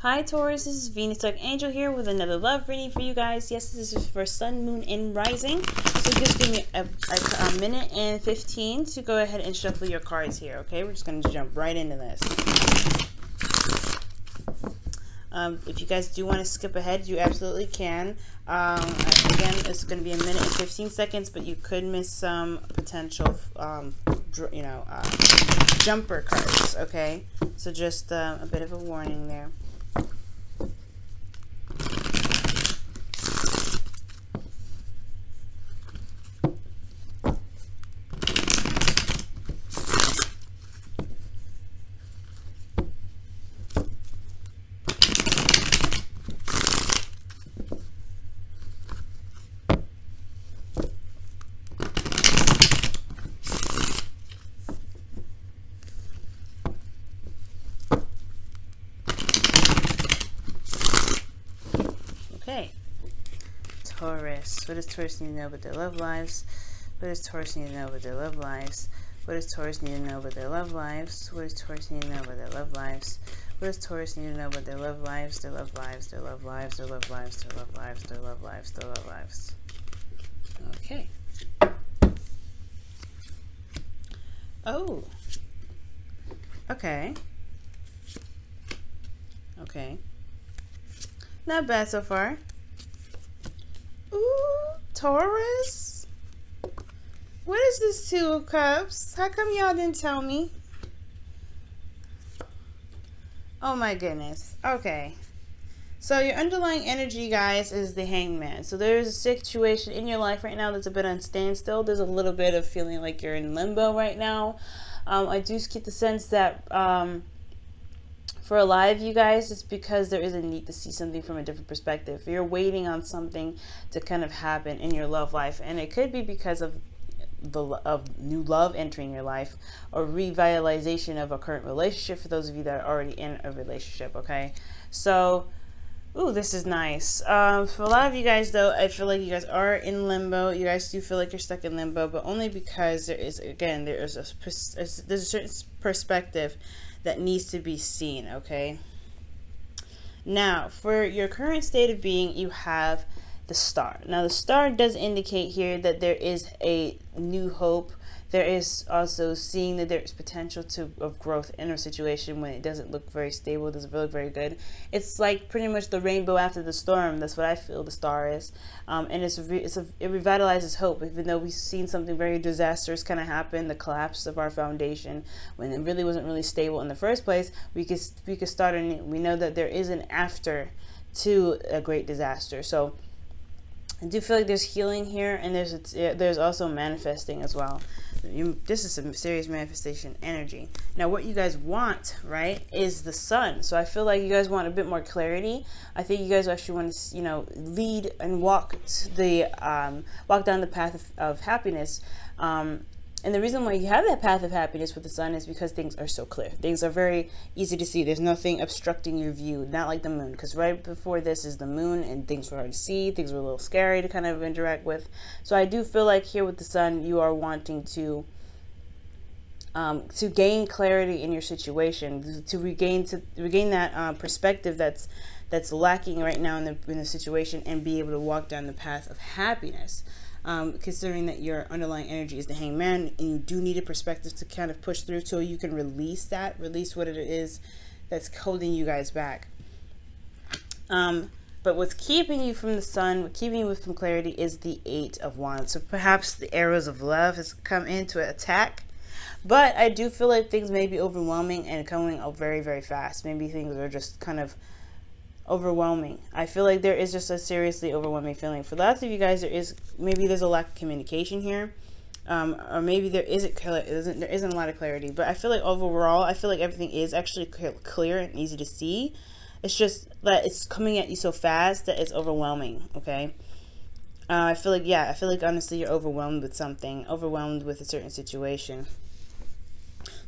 Hi Taurus, this is Venus Dark Angel here with another love reading for you guys. Yes, this is for Sun, Moon, and Rising. So just give me a minute and 15 to go ahead and shuffle your cards here, okay? We're just going to jump right into this. If you guys do want to skip ahead, you absolutely can. Again, it's going to be a minute and 15 seconds, but you could miss some potential, jumper cards, okay? So just a bit of a warning there. Okay, Taurus. What does Taurus need to know about their love lives? What does Taurus need to know about their love lives? What does Taurus need to know about their love lives? What does Taurus need to know about their love lives? What does Taurus need to know about their love lives? Their love lives, their love lives, their love lives, their love lives, their love lives, their love lives. Okay. Oh. Okay. Okay. Not bad so far. Ooh, Taurus. What is this Two of Cups? How come y'all didn't tell me? Oh my goodness. Okay. So your underlying energy, guys, is the Hangman. So there's a situation in your life right now that's a bit on standstill. There's a little bit of feeling like you're in limbo right now. I do get the sense that for a lot of you guys, it's because there is a need to see something from a different perspective. You're waiting on something to kind of happen in your love life, and it could be because of new love entering your life or revitalization of a current relationship for those of you that are already in a relationship. Okay, so ooh, this is nice. For a lot of you guys, though, I feel like you guys are in limbo. You guys do feel like you're stuck in limbo, but only because there is, again, there's a certain perspective that needs to be seen, okay? Now, for your current state of being, you have the Star. Now, the Star does indicate here that there is a new hope. There is also seeing that there's potential of growth in a situation when it doesn't look very stable, it doesn't look very good. It's like pretty much the rainbow after the storm. That's what I feel the Star is. And it revitalizes hope, even though we've seen something very disastrous kind of happen, the collapse of our foundation, when it really wasn't really stable in the first place. We could start anew. We know that there is an after to a great disaster. So I do feel like there's healing here, and there's also manifesting as well. This is some serious manifestation energy. Now, what you guys want, right, is the Sun. So I feel like you guys want a bit more clarity. I think you guys actually want to, lead and walk down the path of happiness. And the reason why you have that path of happiness with the Sun is because things are so clear. Things are very easy to see. There's nothing obstructing your view, not like the Moon. Because right before this is the Moon, and things were hard to see. Things were a little scary to kind of interact with. So I do feel like here with the Sun, you are wanting to gain clarity in your situation, to regain that perspective that's lacking right now in the situation, and be able to walk down the path of happiness. Considering that your underlying energy is the Hangman, and you do need a perspective to kind of push through so you can release what it is that's holding you guys back. But what's keeping you from the Sun, what's keeping you from clarity, is the Eight of Wands. So perhaps the arrows of love has come in to attack, but I do feel like things may be overwhelming and coming out very, very fast. Maybe things are just kind of overwhelming. I feel like there is just a seriously overwhelming feeling. For lots of you guys, there's a lack of communication here, or maybe there isn't a lot of clarity. But I feel like overall, I feel like everything is actually clear and easy to see. It's just that it's coming at you so fast that it's overwhelming. Okay, I feel like honestly, you're overwhelmed with something, overwhelmed with a certain situation.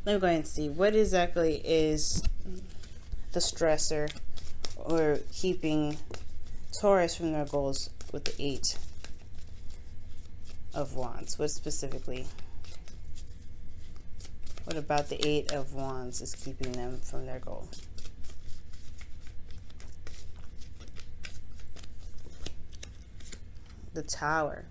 Let me go ahead and see what exactly is the stressor or keeping Taurus from their goals with the Eight of Wands. What specifically? What about the Eight of Wands is keeping them from their goal? The Tower.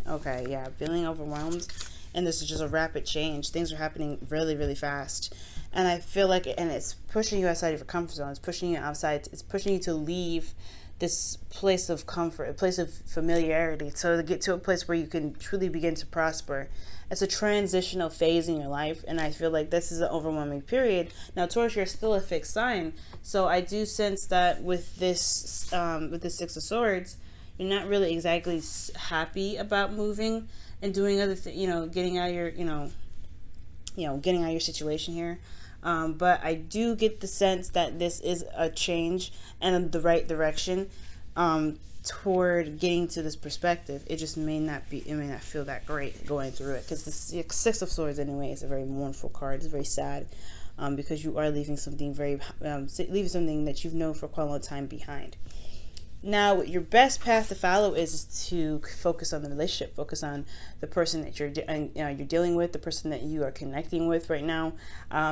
Okay, yeah, feeling overwhelmed. And this is just a rapid change. Things are happening really, really fast. And I feel like, and it's pushing you outside of your comfort zone. It's pushing you outside. It's pushing you to leave this place of comfort, a place of familiarity, so to get to a place where you can truly begin to prosper. It's a transitional phase in your life, and I feel like this is an overwhelming period. Now, Taurus, you're still a fixed sign, so I do sense that with this Six of Swords, you're not really exactly happy about moving and doing other things, getting out of your, getting out of your situation here. But I do get the sense that this is a change and the right direction toward getting to this perspective. It just may not feel that great going through it, because the Six of Swords anyway is a very mournful card. It's very sad because you are leaving something leaving something that you've known for quite a long time behind. Now, your best path to follow is to focus on the relationship, focus on the person that you're dealing with, the person that you are connecting with right now.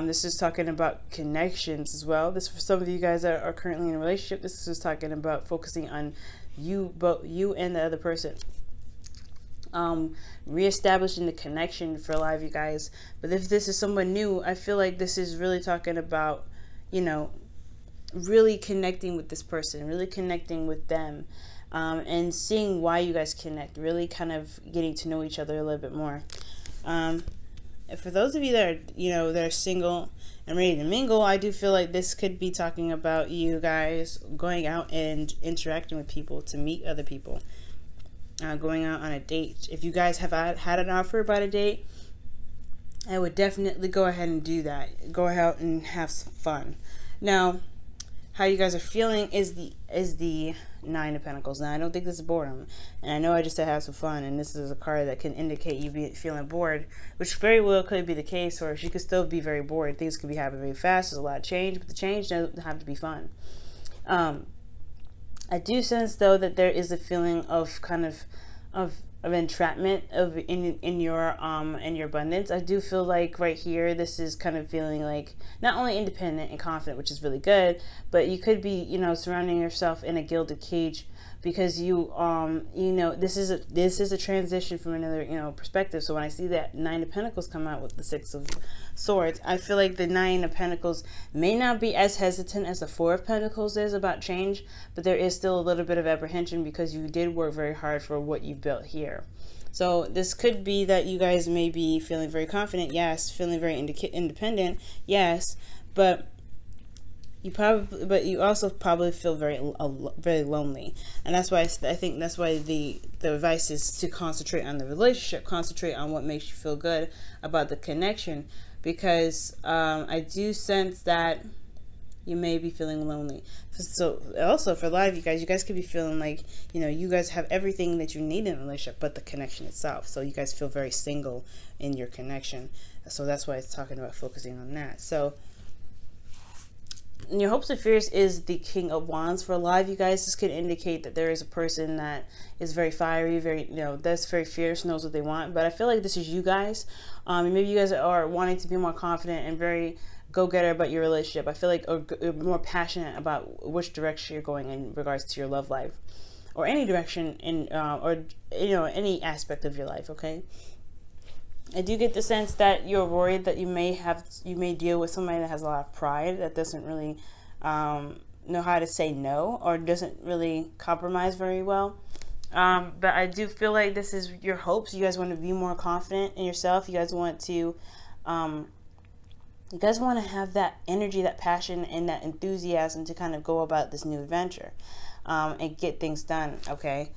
This is talking about connections as well. This, for some of you guys that are currently in a relationship, this is talking about focusing on both you and the other person. Reestablishing the connection for a lot of you guys. But if this is someone new, I feel like this is really talking about, really connecting with this person, really connecting with them, and seeing why you guys connect, really kind of getting to know each other a little bit more. And for those of you that are, that are single and ready to mingle, I do feel like this could be talking about you guys going out and interacting with people, to meet other people, going out on a date. If you guys have had an offer about a date, I would definitely go ahead and do that. Go out and have some fun. Now, how you guys are feeling is the Nine of Pentacles. Now, I don't think this is boredom, and I know I just said have some fun, and this is a card that can indicate you feeling bored, which very well could be the case, or she could still be very bored. Things could be happening very fast. There's a lot of change, but the change doesn't have to be fun. I do sense though that there is a feeling of kind of entrapment in your abundance. I do feel like right here, this is kind of feeling like not only independent and confident, which is really good, but you could be, surrounding yourself in a gilded cage, because this is a transition from another, perspective. So when I see that Nine of Pentacles come out with the Six of Swords, I feel like the Nine of Pentacles may not be as hesitant as the Four of Pentacles is about change, but there is still a little bit of apprehension because you did work very hard for what you've built here. So this could be that you guys may be feeling very confident, yes, feeling very independent, yes, but you also probably feel very lonely, and that's why I think that's why the advice is to concentrate on the relationship, concentrate on what makes you feel good about the connection, because I do sense that you may be feeling lonely. So also for a lot of you guys could be feeling like you guys have everything that you need in a relationship but the connection itself. So you guys feel very single in your connection. So that's why it's talking about focusing on that. So your hopes and fears is the King of Wands. For a lot of you guys, this could indicate that there is a person that is very fiery, very, that's very fierce, knows what they want. But I feel like this is you guys. Maybe you guys are wanting to be more confident and very go-getter about your relationship. I feel like or more passionate about which direction you're going in regards to your love life, or any direction in, or any aspect of your life. Okay. I do get the sense that you're worried that you may deal with somebody that has a lot of pride, that doesn't really know how to say no, or doesn't really compromise very well. But I do feel like this is your hopes. You guys want to be more confident in yourself. You guys want to have that energy, that passion, and that enthusiasm to kind of go about this new adventure and get things done. Okay.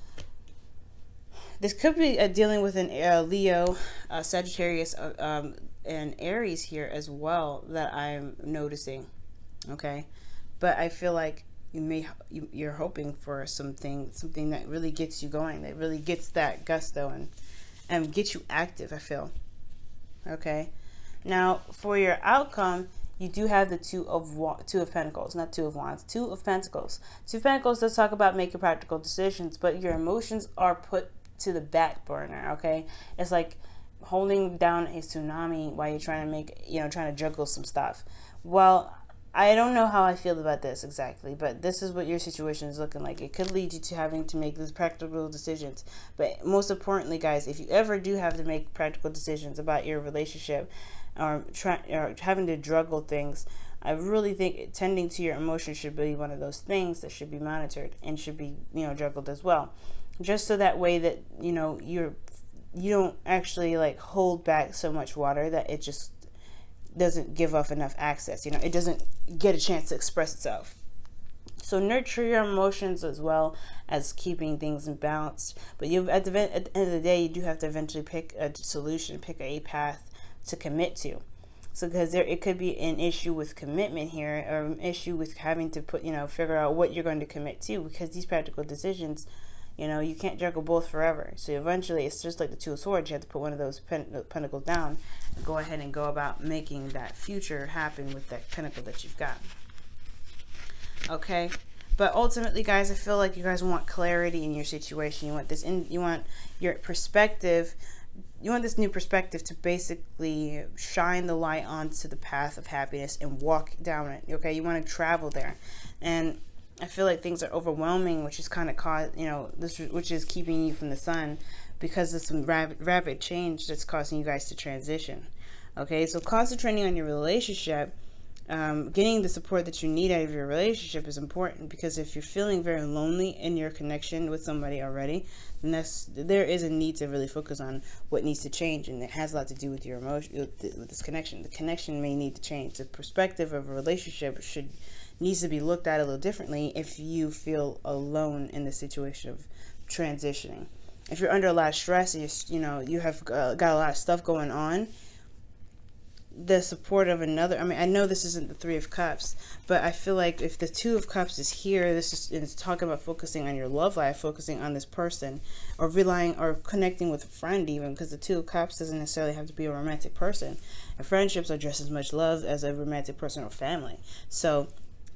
This could be dealing with an Leo, Sagittarius, and Aries here as well that I'm noticing. Okay, but I feel like you're hoping for something that really gets you going, that really gets that gusto and gets you active. I feel. Okay, now for your outcome, you do have the Two of Pentacles, not Two of Wands, Two of Pentacles. Two of Pentacles does talk about making practical decisions, but your emotions are put to the back burner. Okay, it's like holding down a tsunami while you're trying to trying to juggle some stuff. Well, I don't know how I feel about this exactly, but this is what your situation is looking like. It could lead you to having to make these practical decisions. But most importantly, guys, if you ever do have to make practical decisions about your relationship, or having to juggle things, I really think tending to your emotions should be one of those things that should be monitored and should be, juggled as well. Just so that way that, you don't actually like hold back so much water that it just doesn't give off enough access. It doesn't get a chance to express itself. So nurture your emotions as well as keeping things in balance. But at the end of the day, you do have to eventually pick a solution, pick a path to commit to. So because it could be an issue with commitment here, or an issue with having to figure out what you're going to commit to, because these practical decisions, you can't juggle both forever. So eventually it's just like the Two of Swords. You have to put one of those pentacles down and go ahead and go about making that future happen with that pentacle that you've got. Okay. But ultimately, guys, I feel like you guys want clarity in your situation. You want this you want your perspective. You want this new perspective to basically shine the light onto the path of happiness and walk down it. Okay. You want to travel there. And I feel like things are overwhelming, which is kind of which is keeping you from the sun, because of some rapid change that's causing you guys to transition. Okay, so concentrating on your relationship, getting the support that you need out of your relationship is important, because if you're feeling very lonely in your connection with somebody already, then there is a need to really focus on what needs to change, and it has a lot to do with your emotion, with this connection. The connection may need to change. The perspective of a relationship needs to be looked at a little differently if you feel alone in the situation of transitioning. If you're under a lot of stress and you have got a lot of stuff going on, the support of another, I know this isn't the Three of Cups, but I feel like if the Two of Cups is here, it's talking about focusing on your love life, focusing on this person, or relying or connecting with a friend even, because the Two of Cups doesn't necessarily have to be a romantic person, and friendships are just as much love as a romantic person or family. So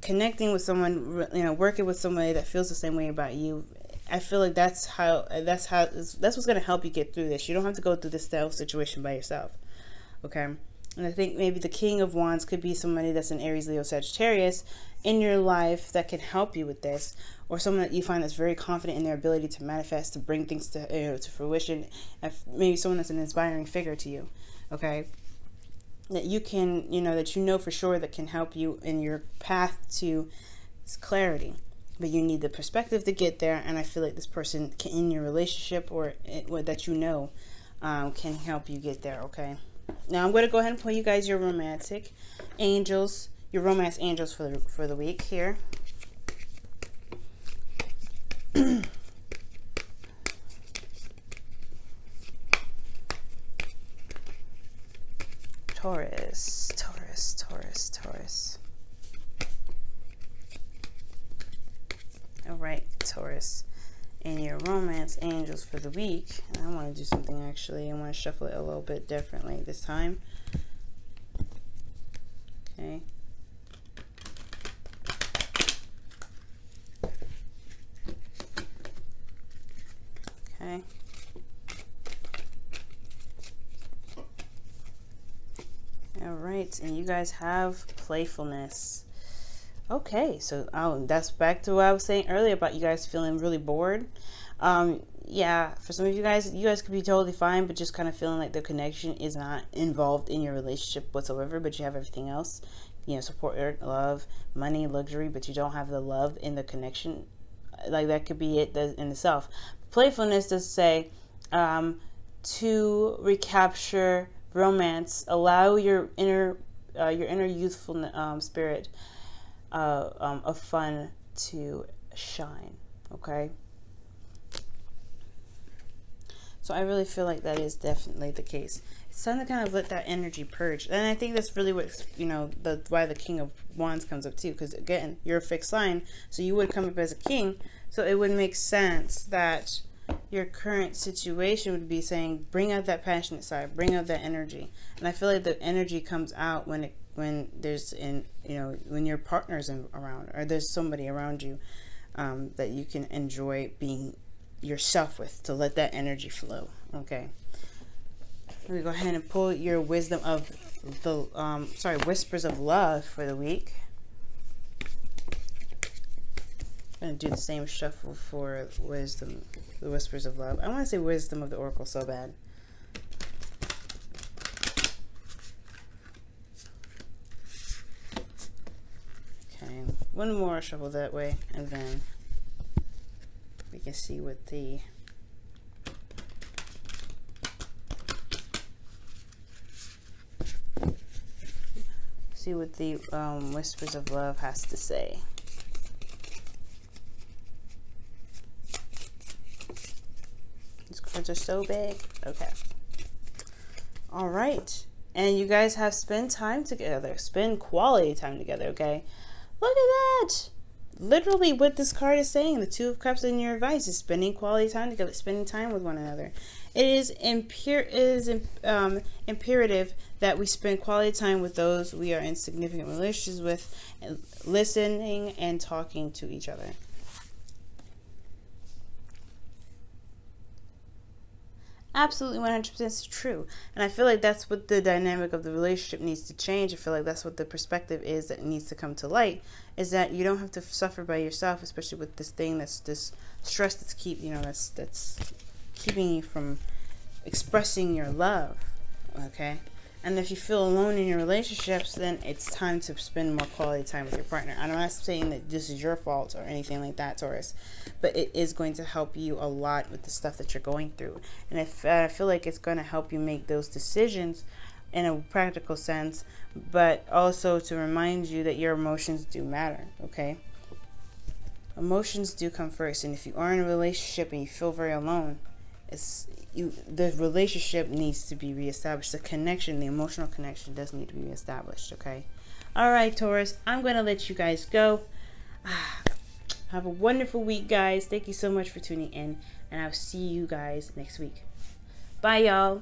connecting with someone, working with somebody that feels the same way about you, I feel like that's what's going to help you get through this. You don't have to go through this situation by yourself. Okay. And I think maybe the King of Wands could be somebody that's an Aries, Leo, Sagittarius in your life that can help you with this, or someone that you find that's very confident in their ability to manifest, to bring things to fruition. Maybe someone that's an inspiring figure to you. Okay. That you can, that for sure that can help you in your path to clarity. But you need the perspective to get there, and I feel like this person in your relationship or that can help you get there. Okay. Now I'm going to go ahead and pull you guys your romantic angels, your romance angels for the week here. Taurus, Taurus, Taurus, Taurus. All right, Taurus. And your romance angels for the week. And I want to do something actually. I want to shuffle it a little bit differently this time. Okay. Okay. All right, and you guys have playfulness. Okay, so that's back to what I was saying earlier about you guys feeling really bored. Yeah, for some of you guys could be totally fine, but just kind of feeling like the connection is not involved in your relationship whatsoever, but you have everything else, support, love, money, luxury, but you don't have the love in the connection. Like that could be it in itself. Playfulness does say to recapture romance, allow your inner youthful spirit of fun to shine. Okay, so I really feel like that is definitely the case. It's time to kind of let that energy purge, and I think that's really what why the King of Wands comes up too, because again, you're a fixed sign, so you would come up as a king, so it would make sense that your current situation would be saying, bring out that passionate side, bring out that energy. And I feel like the energy comes out when there's when your partner's around, or there's somebody around you that you can enjoy being yourself with, to let that energy flow. Okay, let me go ahead and pull your wisdom of the whispers of love for the week. I'm going to do the same shuffle for wisdom, the whispers of love. I want to say wisdom of the oracle so bad. Okay, one more shuffle that way, and then we can see what the whispers of love has to say. These cards are so big. Okay. All right. And you guys have spent time together. Spend quality time together, okay? Look at that. Literally what this card is saying, the Two of Cups in your advice is spending quality time together, spending time with one another. It is imperative that we spend quality time with those we are in significant relationships with, and listening and talking to each other. Absolutely 100% true. And I feel like that's what the dynamic of the relationship needs to change. I feel like that's what the perspective is that needs to come to light, is that you don't have to suffer by yourself, especially with this thing that's this stress that's that's keeping you from expressing your love. Okay? And if you feel alone in your relationships, then it's time to spend more quality time with your partner. I'm not saying that this is your fault or anything like that, Taurus, but it is going to help you a lot with the stuff that you're going through. And I feel like it's going to help you make those decisions in a practical sense, but also to remind you that your emotions do matter, okay? Emotions do come first, and if you are in a relationship and you feel very alone, the relationship needs to be reestablished. The connection, the emotional connection does need to be reestablished, okay? All right, Taurus, I'm going to let you guys go. Have a wonderful week, guys. Thank you so much for tuning in, and I'll see you guys next week. Bye, y'all.